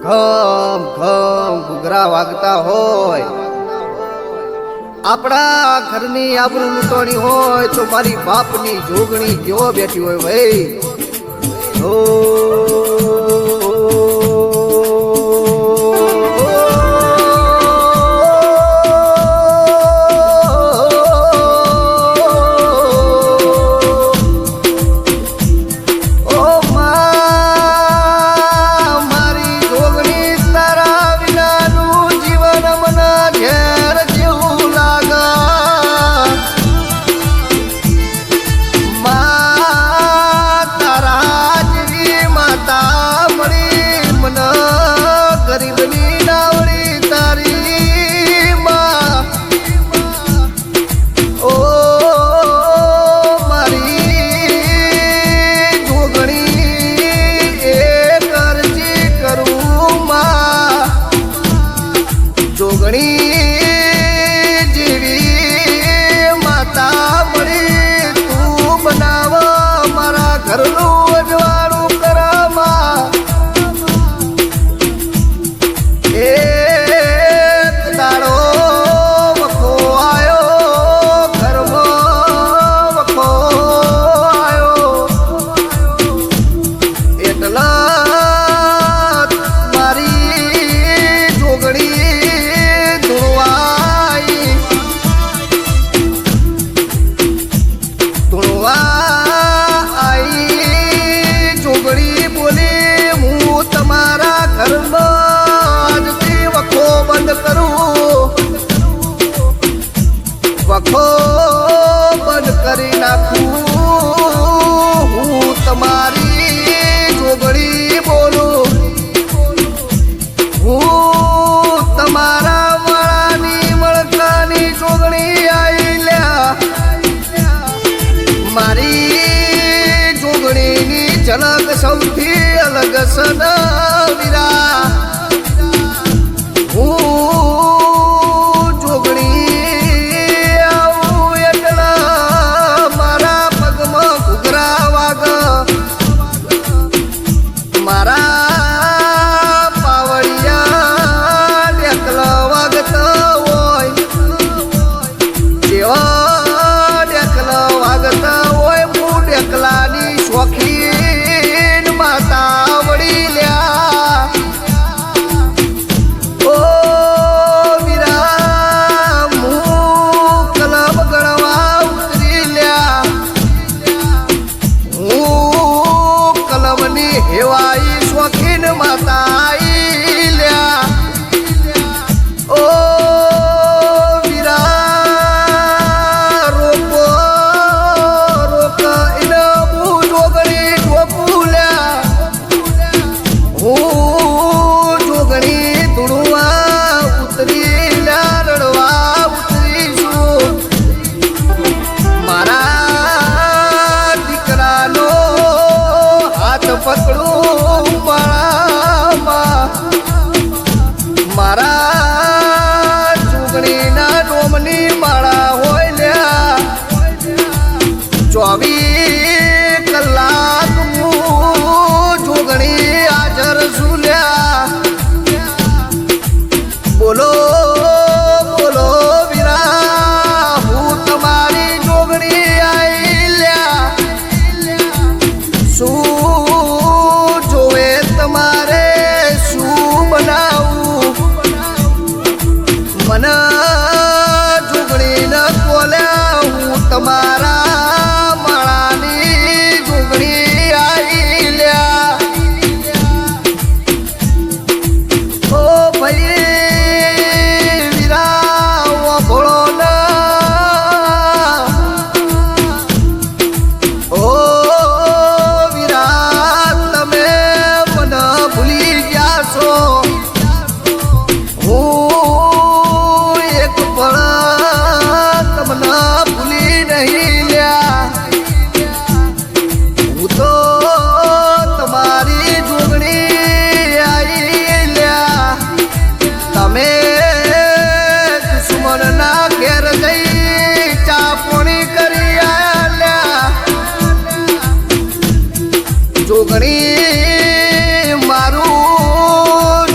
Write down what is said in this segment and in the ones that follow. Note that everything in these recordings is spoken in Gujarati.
ઘમ ઘમ ઘૂઘરા વાગતા હોય, આપણા ઘરની આબરૂ લૂંટણી હોય તો મારી બાપની જોગણી કેવો બેઠી હોય ભાઈ. વખો બંધ કરી નાખું, હું તમારી જોગણી બોલું, હું તમારા વાળાની મળકાની જોગણી આઈ લ્યા. મારી જોગણીની ઝલક સૌથી અલગ સન વીરા. હેવાઈ શોખીન માતા લ્યા. ઓ વીરા રોકો રોક ઇને હું જોગણી ઢોપું લ્યા. હું જોગણી ધૂણવા ઉતરી લ્યા, રડવા ઉતરીશું. મારા દીકરાનો હાથ પકડું માળામાં, મારા ચૂંટણીના ડોમની માળા હોય લ્યા. 24 કલાક હું જોગણી હાજર છું લ્યા. બોલો બોલો વીરા, હું તમારી જોગણી આઈ લ્યા. શું જોવે તમારે, શું બનાવું? મને જોગણી ન બોલ્યા, હું તમારા માળાની જોગણી આઈ લ્યા. ઓ ભાઈ વીરા ભોળો ના, ઓ જોગણી મારું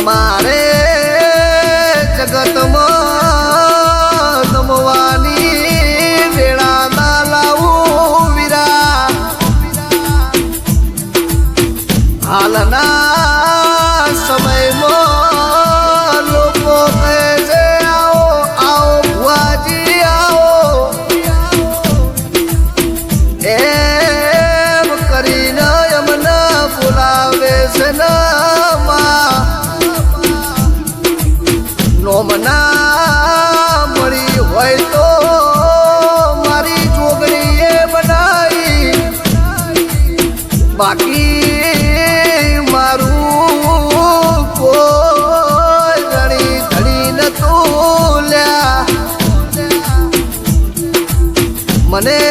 અમારે જગતમાં નમવાની વેળા ના લાવું વીરા હાલના સમયમાં લોકો કહે છે આવો આવો ભુવાજી આવો એમ કરીને અમને બોલાવે છે નોમના મળી હોય તો મારી જોગણીએ બનાવી બાકી મારું કોઈ ધણી ધણી નતું લ્યા મને